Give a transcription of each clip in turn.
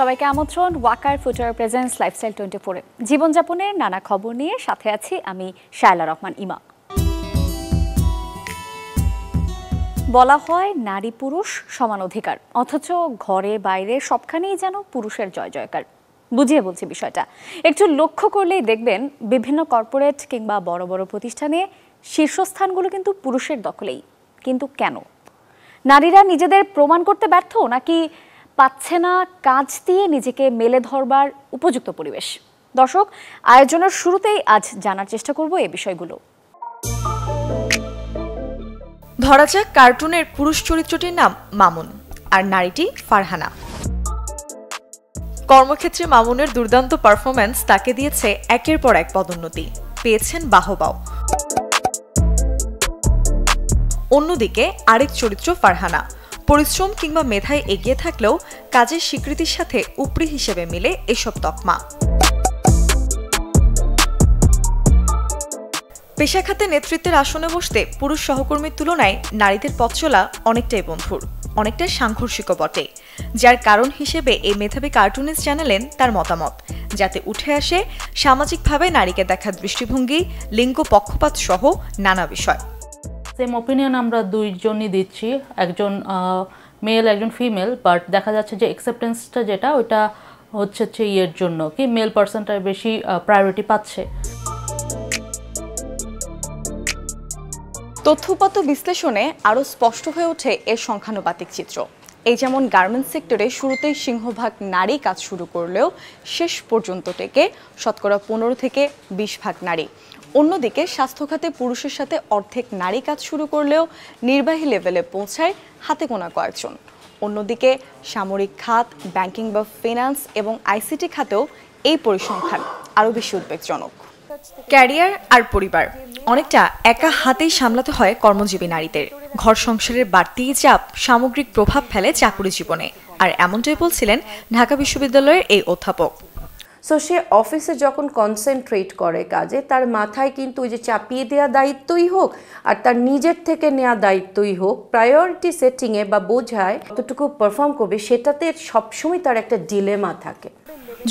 সবাইকে আমন্ত্রণ Waker footwear presence lifestyle 24 এ জীবনযাপনের নানা খবর নিয়ে সাথে আছি আমি শায়লা রহমান ইমা। বলা হয় নারী পুরুষ সমান অধিকার, অথচ ঘরে বাইরে সবখানেই যেন পুরুষের জয় জয়কার। বুঝিয়ে বলছি বিষয়টা, একটু লক্ষ্য করলেই দেখবেন বিভিন্ন কর্পোরেট কিংবা বড় বড় প্রতিষ্ঠানে শীর্ষস্থানগুলো কিন্তু পুরুষের দখলেই। কিন্তু কেন? নারীরা নিজেদের প্রমাণ করতে ব্যর্থ, নাকি পাচ্ছে না কাজ দিয়ে নিজেকে মেলে ধরবার উপযুক্ত পরিবেশ? দর্শক, আয়োজনের শুরুতেই আজ জানার চেষ্টা করব এই বিষয়গুলো। ধরা যাক কার্টুনের পুরুষ চরিত্রটির নাম মামুন আর নারীটি ফারহানা। কর্মক্ষেত্রে মামুনের দুর্দান্ত পারফরম্যান্স তাকে দিয়েছে একের পর এক পদোন্নতি, পেয়েছেন বাহবাও। অন্যদিকে আরেক চরিত্র ফারহানা পরিশ্রম কিংবা মেধায় এগিয়ে থাকলেও কাজের স্বীকৃতির সাথে উপরি হিসেবে মিলে এসব তকমা। পেশা খাতে নেতৃত্বের আসনে বসতে পুরুষ সহকর্মীর তুলনায় নারীদের পথ চলা অনেকটাই বন্ধুর, অনেকটাই সাংঘর্ষিকও বটে। যার কারণ হিসেবে এই মেধাবী কার্টুনিস্ট জানালেন তার মতামত, যাতে উঠে আসে সামাজিকভাবে নারীকে দেখার দৃষ্টিভঙ্গি, লিঙ্গ পক্ষপাত সহ নানা বিষয়। সেম অপিনিয়ন আমরা দুইজনই দিচ্ছি, একজন মেল একজন ফিমেল, বাট দেখা যাচ্ছে যে অ্যাকসেপ্টেন্সটা যেটা ওইটা হচ্ছে ইয়ের জন্য কি মেল পার্সনটা বেশি প্রায়োরিটি পাচ্ছে। তথ্যপত্র বিশ্লেষণে আরও স্পষ্ট হয়ে ওঠে এর সংখ্যানুপাতিক চিত্র। এই যেমন গার্মেন্টস সেক্টরে শুরুতেই সিংহভাগ নারী কাজ শুরু করলেও শেষ পর্যন্ত টেকে শতকরা 15 থেকে 20 ভাগ নারী। অন্যদিকে স্বাস্থ্য খাতে পুরুষের সাথে অর্ধেক নারী কাজ শুরু করলেও নির্বাহী লেভেলে পৌঁছায় হাতে গোনা কয়েকজন। অন্যদিকে সামরিক খাত, ব্যাংকিং বা ফিন্যান্স এবং আইসিটি খাতেও এই পরিসংখ্যান আরও বেশি উদ্বেগজনক। ক্যারিয়ার আর পরিবার অনেকটা একা হাতেই সামলাতে হয় কর্মজীবী নারীদের। ঘর সংসারের বাড়তি চাপ সামগ্রিক প্রভাব ফেলে চাকুরি জীবনে, আর এমনটাই বলছিলেন ঢাকা বিশ্ববিদ্যালয়ের এই অধ্যাপক। সো সে অফিসে যখন কনসেন্ট্রেট করে কাজে, তার মাথায় কিন্তু ওই যে চাপিয়ে দেওয়া দায়িত্বই হোক আর তার নিজের থেকে নেওয়া দায়িত্বই হোক, প্রায়োরিটি সেটিংয়ে বা বোঝায় কতটুকু পারফর্ম করবে সেটাতে সবসময় তার একটা ডিলেমা থাকে।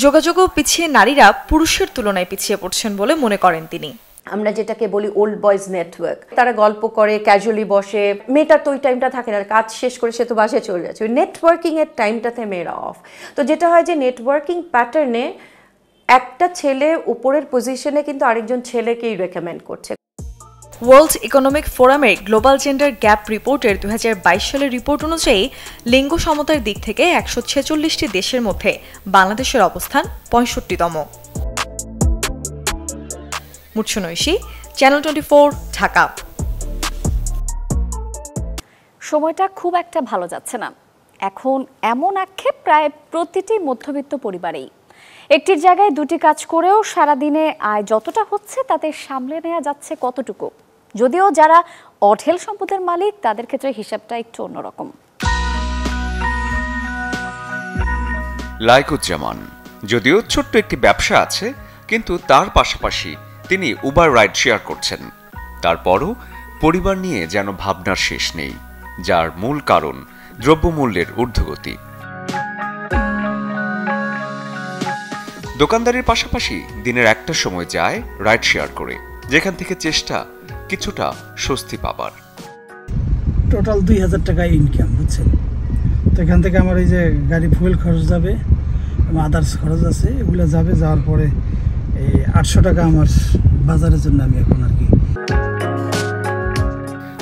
যোগাযোগও পিছিয়ে নারীরা পুরুষের তুলনায় পিছিয়ে পড়ছেন বলে মনে করেন তিনি। আমরা যেটাকে বলি ওল্ড বয়েজ নেটওয়ার্ক, তারা গল্প করে, ক্যাজুয়ালি বসে, মেয়েটার তো ওই টাইমটা থাকে না, কাজ শেষ করে সে তো বাসায় চলে যাচ্ছে, ওই নেটওয়ার্কিংয়ের টাইমটাতে মেয়েরা অফ। তো যেটা হয় যে নেটওয়ার্কিং প্যাটার্নে একটা ছেলে উপরের পজিশনে কিন্তু আরেকজন ছেলেকেই রেকমেন্ড করছে। ওয়ার্ল্ড ইকোনমিক ফোরামের গ্লোবাল জেন্ডার গ্যাপ রিপোর্টের 2022 সালের রিপোর্ট অনুযায়ী লিঙ্গ সমতার দিক থেকে 146টি দেশের মধ্যে বাংলাদেশের অবস্থান 65তম। মুর্শন ঐশী, চ্যানেল 24, ঢাকা। সময়টা খুব একটা ভালো যাচ্ছে না। এখন এমন আক্ষেপ প্রায় প্রতিটি মধ্যবিত্ত পরিবারেই। একটির জায়গায় দুটি কাজ করেও সারাদিনে আয় যতটা হচ্ছে তাতে সামলে নেওয়া যাচ্ছে কতটুকু? যদিও যারা অঢেল সম্পদের মালিক তাদের ক্ষেত্রে হিসাবটা একটু অন্যরকম। লাইকুজ্জামান যদিও ছোট্ট একটি ব্যবসা আছে, কিন্তু তার পাশাপাশি তিনি উবার রাইড শেয়ার করছেন। তারপরও পরিবার নিয়ে যেন ভাবনার শেষ নেই, যার মূল কারণ দ্রব্যমূল্যের ঊর্ধ্বগতি। দোকানদারির পাশাপাশি দিনের একটা সময় যায় রাইড শেয়ার করে, যেখান থেকে চেষ্টা কিছুটা স্বস্তি পাবার। টোটাল 2000 টাকা ইনকাম, বুঝছেন? তো এখান থেকে আমার এই যে গাড়ি ফুয়েল খরচ যাবে, আদার্স খরচ আছে, এগুলো যাবে। যাওয়ার পরে এই 800 টাকা আমার বাজারের জন্য আমি এখন আর কি।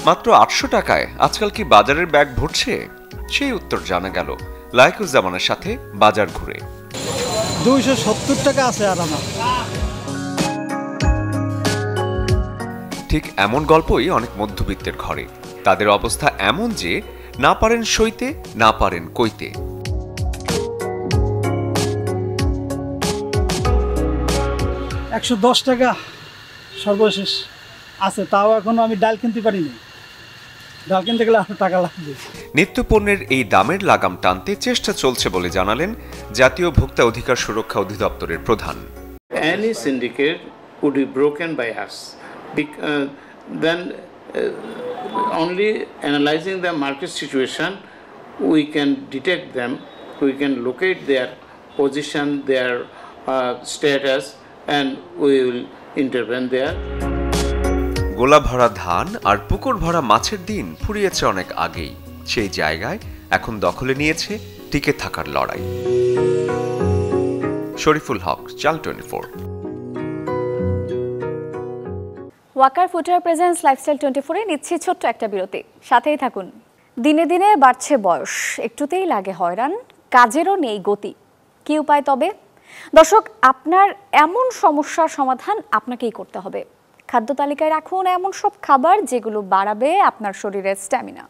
মাত্র 800 টাকায় আজকাল কি বাজারের ব্যাগ ভরছে? সেই উত্তর জানা গেল লাইকুজ্জামানের সাথে বাজার ঘুরে। 270 টাকা আছে আর আমার। ঠিক এমন গল্পই অনেক মধ্যবিত্তের ঘরে। তাদের অবস্থা এমন যে না পারেন সইতে, না পারেন কইতে। $110 টাকা সর্বশেষ আছে, তাও এখনো আমি ডাল কিনতে পারিনি। ডাল কিনতে গেলে আরো টাকা লাগবে। নিত্যপণ্যের এই দামের লাগাম টানতে চেষ্টা চলছে বলে জানালেন জাতীয় ভোক্তা অধিকার সুরক্ষা অধিদপ্তরের প্রধান। Any syndicate would be broken by us. Then only analyzing the market situation, we can detect them, we can locate their position, their status, and we will intervene there. গোলা ভরা ধান আর পুকুর ভরা মাছের দিন ফুরিয়েছে অনেক আগেই। সেই জায়গায় এখন দখলে নিয়েছে টিকে থাকার লড়াই। Shariful Haque, channel 24। Walker footwear presents lifestyle 24-এ নিচ্ছি ছোট্ট একটা বিরতি, সাথেই থাকুন। দিনে দিনে বাড়ছে বয়স, একটুতেই লাগে হয়রান, কাজেরও নেই গতি, কি উপায় তবে? দর্শক, আপনার এমন সমস্যার সমাধান আপনাকেই করতে হবে। খাদ্য তালিকায় রাখুন এমন সব খাবার যেগুলো বাড়াবে আপনার শরীরের স্ট্যামিনা।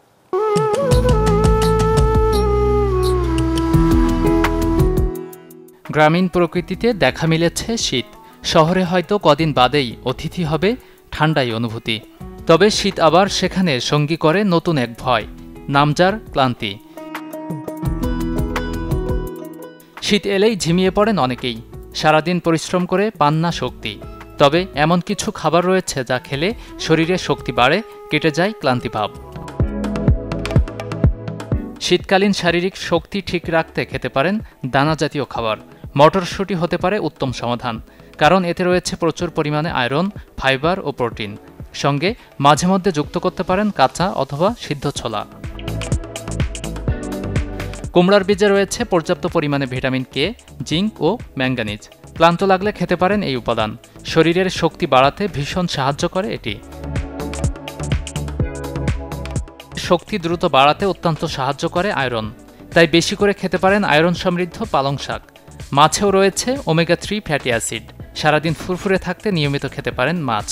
গ্রামীণ প্রকৃতিতে দেখা মিলেছে শীত, শহরে হয়তো কদিন বাদেই অতিথি হবে ঠান্ডাই অনুভূতি। তবে শীত আবার সেখানে সঙ্গী করে নতুন এক ভয়, নামজার ক্লান্তি। শীত এলেই ঝিমিয়ে পড়েন অনেকেই, সারাদিন পরিশ্রম করে পান না শক্তি। তবে এমন কিছু খাবার রয়েছে যা খেলে শরীরে শক্তি বাড়ে, কেটে যায় ক্লান্তিভাব। শীতকালীন শারীরিক শক্তি ঠিক রাখতে খেতে পারেন দানা জাতীয় খাবার। মটরশুঁটি হতে পারে উত্তম সমাধান, কারণ এতে রয়েছে প্রচুর পরিমাণে আয়রন, ফাইবার ও প্রোটিন। সঙ্গে মাঝে মধ্যে যুক্ত করতে পারেন কাঁচা অথবা সিদ্ধ ছোলা। কুমড়ার বীজে রয়েছে পর্যাপ্ত পরিমাণে ভিটামিন কে, জিঙ্ক ও ম্যাঙ্গানিজ। ক্লান্ত লাগলে খেতে পারেন এই উপাদান, শরীরের শক্তি বাড়াতে ভীষণ সাহায্য করে এটি। শক্তি দ্রুত বাড়াতে অত্যন্ত সাহায্য করে আয়রন, তাই বেশি করে খেতে পারেন আয়রন সমৃদ্ধ পালং শাক। মাছেও রয়েছে ওমেগা 3 ফ্যাটি অ্যাসিড, সারাদিন ফুরফুরে থাকতে নিয়মিত খেতে পারেন মাছ।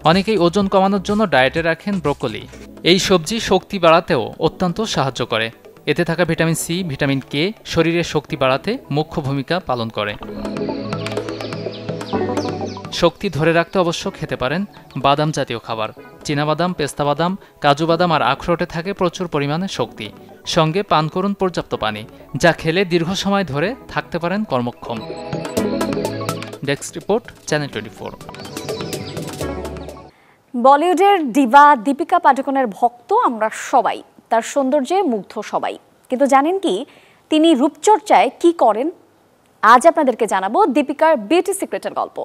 অনেকেই ওজন কমানোর জন্য ডায়েটে রাখেন ব্রোকলি। এই সবজি শক্তি বাড়াতেও অত্যন্ত সাহায্য করে। এতে থাকা ভিটামিন সি, ভিটামিন কে শরীরের শক্তি বাড়াতে মুখ্য ভূমিকা পালন করে। শক্তি ধরে রাখতে অবশ্য খেতে পারেন বাদাম জাতীয় খাবার। চীনাবাদাম, পেস্তা বাদাম, কাজু বাদাম আর আখরোটে থাকে প্রচুর পরিমাণে শক্তি। সঙ্গে পান করুন পর্যাপ্ত পানি, যা খেলে দীর্ঘ সময় ধরে থাকতে পারেন কর্মক্ষম। Desk report, channel 24। বলিউডের ডিভা দীপিকা পাডুকোনের ভক্ত আমরা সবাই, তার সৌন্দর্যে মুগ্ধ সবাই। কিন্তু জানেন কি তিনি রূপচর্চায় কি করেন? আজ আপনাদেরকে জানাবো দীপিকার বিউটি সিক্রেটের গল্প।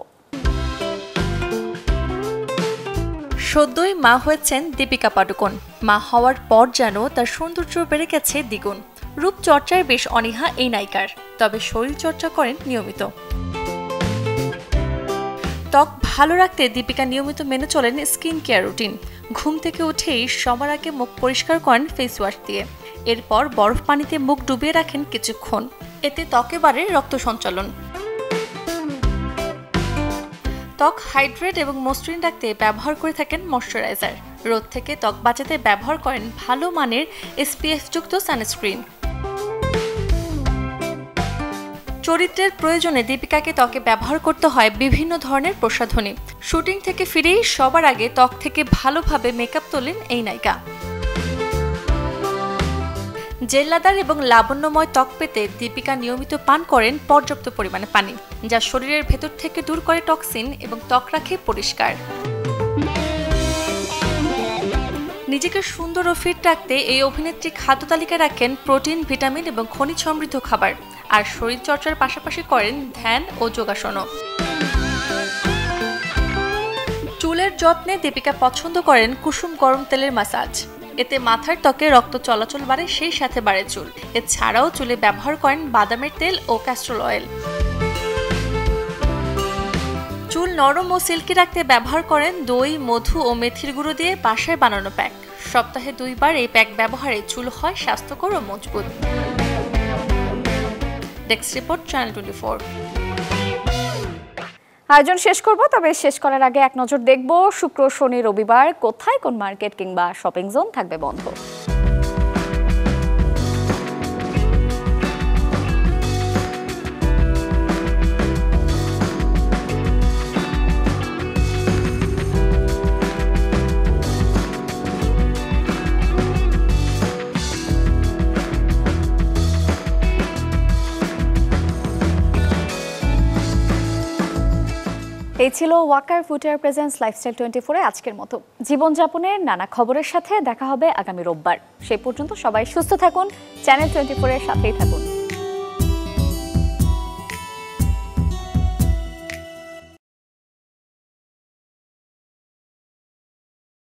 সদ্যই মা হয়েছেন দীপিকা পাডুকোন। মা হওয়ার পর যেন তার সৌন্দর্য বেড়ে গেছে দ্বিগুণ। রূপচর্চায় বেশ অনীহা এই নায়িকার, তবে শরীরচর্চা করেন নিয়মিত। ত্বক ভালো রাখতে দীপিকা নিয়মিত মেনে চলেন স্কিন কেয়ার রুটিন। ঘুম থেকে উঠেই সবার আগে মুখ পরিষ্কার করেন ফেস ওয়াশ দিয়ে। এরপর বরফ পানিতে মুখ ডুবিয়ে রাখেন কিছুক্ষণ, এতে ত্বকে বাড়ে রক্ত সঞ্চালন। ত্বক হাইড্রেট এবং মসৃণ রাখতে ব্যবহার করে থাকেন ময়শ্চারাইজার। রোদ থেকে ত্বক বাঁচাতে ব্যবহার করেন ভালো মানের SPF যুক্ত সানস্ক্রিন। চরিত্রের প্রয়োজনে দীপিকাকে ত্বকে ব্যবহার করতে হয় বিভিন্ন ধরনের প্রসাধনী। শুটিং থেকে ফিরেই সবার আগে ত্বক থেকে ভালোভাবে মেকআপ তোলেন এই নায়িকা। জেল্লাদার এবং লাবণ্যময় ত্বক পেতে দীপিকা নিয়মিত পান করেন পর্যাপ্ত পরিমাণে পানি, যা শরীরের ভেতর থেকে দূর করে টক্সিন এবং ত্বক রাখে পরিষ্কার। নিজেকে সুন্দর ও ফিট রাখতে এই অভিনেত্রী খাদ্য তালিকায় রাখেন প্রোটিন, ভিটামিন এবং খনিজ সমৃদ্ধ খাবার, আর শরীরচর্চার পাশাপাশি করেন ধ্যান ও যোগাসনও। চুলের যত্নে দীপিকা পছন্দ করেন কুসুম গরম তেলের মাসাজ। এতে মাথার ত্বকে রক্ত চলাচল বাড়ে, সেই সাথে বাড়ে চুল। এছাড়াও চুলে ব্যবহার করেন বাদামের তেল ও ক্যাস্টর অয়েল। চুল নরম ও সিল্কি রাখতে ব্যবহার করেন দই, মধু ও মেথির গুঁড়ো দিয়ে বাসায় বানানো প্যাক। সপ্তাহে 2 বার এই প্যাক ব্যবহারে চুল হয় স্বাস্থ্যকর ও মজবুত। Desk report, channel 24। আয়োজন শেষ করব, তবে শেষ করার আগে এক নজর দেখব শুক্র, শনি, রবিবার কোথায় কোন মার্কেট কিংবা শপিং জোন থাকবে বন্ধ। এই ছিল ওয়াকার ফুটওয়্যার প্রেজেন্স লাইফস্টাইল 24 এ আজকের মতো। জীবনযাপনের নানা খবরের সাথে দেখা হবে আগামী রোববার। সেই পর্যন্ত সবাই সুস্থ থাকুন, চ্যানেল 24 এর সাথেই থাকুন।